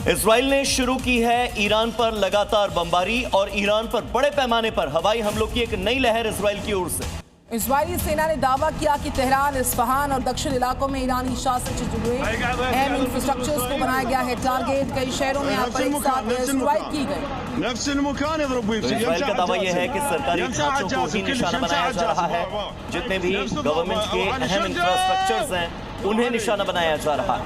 Israel ने शुरू की है ईरान पर लगातार बमबारी और ईरान पर बड़े पैमाने पर हवाई हमलों की एक नई लहर इजराइल की ओर से। इजरायली सेना ने दावा किया कि तेहरान, इस्फहान और दक्षिण इलाकों में ईरानी शासन से जुड़े अहम इंफ्रास्ट्रक्चर्स को बनाया गया है टारगेट। कई शहरों में यहाँ पर एक साथ स्ट्राइक की गई। तो इजराइल का दावा यह है कि सरकारी ढांचों को ही निशाना बनाया जा रहा है। जितने भी गवर्नमेंट के अहम इंफ्रास्ट्रक्चर्स हैं उन्हें निशाना बनाया जा रहा है।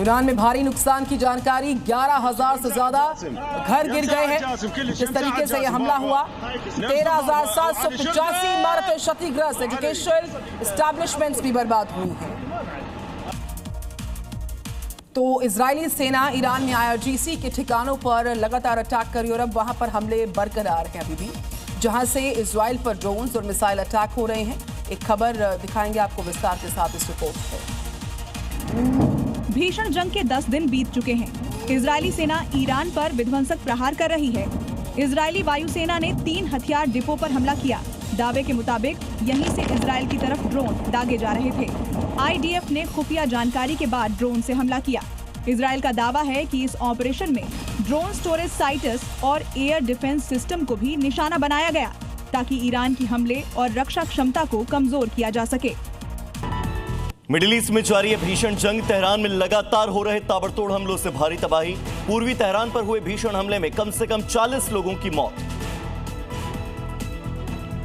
ईरान में भारी नुकसान की जानकारी, 11,000 से ज्यादा घर गिर गए हैं। जिस तरीके से यह हमला हुआ, 13,785 इमारतें क्षतिग्रस्त, एजुकेशनल एस्टैब्लिशमेंट्स भी बर्बाद हुई हैं। तो इजरायली सेना ईरान में IRGC के ठिकानों पर लगातार अटैक कर रही है और अब वहां पर हमले बरकरार हैं अभी भी, जहां से इजराइल पर ड्रोन्स और मिसाइल अटैक हो रहे हैं। एक खबर दिखाएंगे आपको विस्तार के साथ इस रिपोर्ट में। भीषण जंग के 10 दिन बीत चुके हैं। इजरायली सेना ईरान पर विध्वंसक प्रहार कर रही है। इजरायली वायुसेना ने 3 हथियार डिपो पर हमला किया। दावे के मुताबिक यहीं से इजराइल की तरफ ड्रोन दागे जा रहे थे। IDF ने खुफिया जानकारी के बाद ड्रोन से हमला किया। इजराइल का दावा है कि इस ऑपरेशन में ड्रोन स्टोरेज साइट्स और एयर डिफेंस सिस्टम को भी निशाना बनाया गया ताकि ईरान की हमले और रक्षा क्षमता को कमजोर किया जा सके। मिडिल ईस्ट में जारी है भीषण जंग। तेहरान में लगातार हो रहे ताबड़तोड़ हमलों से भारी तबाही। पूर्वी तेहरान पर हुए भीषण हमले में कम से कम 40 लोगों की मौत।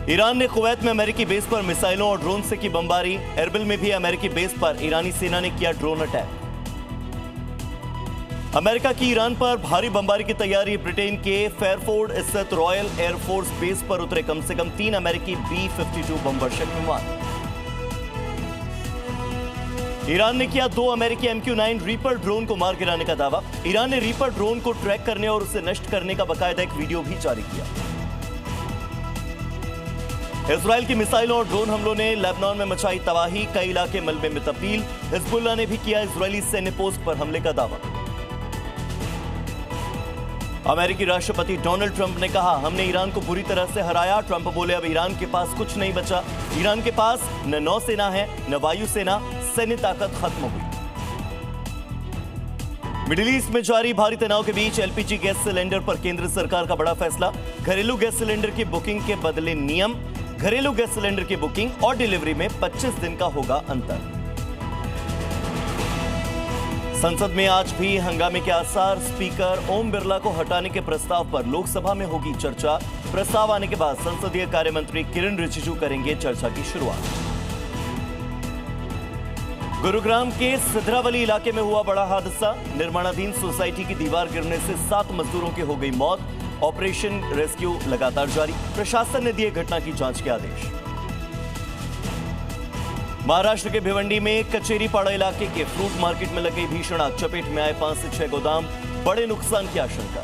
ईरान ने कुवैत में अमेरिकी बेस पर मिसाइलों और ड्रोन से की बमबारी। एरबिल में भी अमेरिकी बेस पर ईरानी सेना ने किया ड्रोन अटैक। अमेरिका की ईरान पर भारी बमबारी की तैयारी। ब्रिटेन के फेयरफोर्ड स्थित रॉयल एयरफोर्स बेस पर उतरे कम से कम 3 अमेरिकी B-52 बमवर्षक विमान। ईरान ने किया 2 अमेरिकी MQ-9 रीपर ड्रोन को मार गिराने का दावा। ईरान ने रीपर ड्रोन को ट्रैक करने और उसे नष्ट करने का बाकायदा एक वीडियो भी जारी किया। इजराइल की मिसाइलों और ड्रोन हमलों ने लेबनान में मचाई तबाही। कई इलाके मलबे में तब्दील। हिजबुल्लाह ने भी किया इजरायली सैन्य पोस्ट पर हमले का दावा। अमेरिकी राष्ट्रपति डोनाल्ड ट्रंप ने कहा, हमने ईरान को बुरी तरह से हराया। ट्रंप बोले, अब ईरान के पास कुछ नहीं बचा। ईरान के पास न नौसेना है न वायुसेना, सैन्य ताकत खत्म हुई। मिडिल ईस्ट में जारी भारी तनाव के बीच LPG गैस सिलेंडर पर केंद्र सरकार का बड़ा फैसला। घरेलू गैस सिलेंडर की बुकिंग के बदले नियम। घरेलू गैस सिलेंडर की बुकिंग और डिलीवरी में 25 दिन का होगा अंतर। संसद में आज भी हंगामे के आसार। स्पीकर ओम बिरला को हटाने के प्रस्ताव पर लोकसभा में होगी चर्चा। प्रस्ताव आने के बाद संसदीय कार्य मंत्री किरण रिजिजू करेंगे चर्चा की शुरुआत। गुरुग्राम के सिधरावली इलाके में हुआ बड़ा हादसा। निर्माणाधीन सोसाइटी की दीवार गिरने से 7 मजदूरों की हो गई मौत। ऑपरेशन रेस्क्यू लगातार जारी। प्रशासन ने दिए घटना की जांच के आदेश। महाराष्ट्र के भिवंडी में कचेरीपाड़ा इलाके के फ्रूट मार्केट में लगी भीषण आग। चपेट में आए 5 से 6 गोदाम। बड़े नुकसान की आशंका।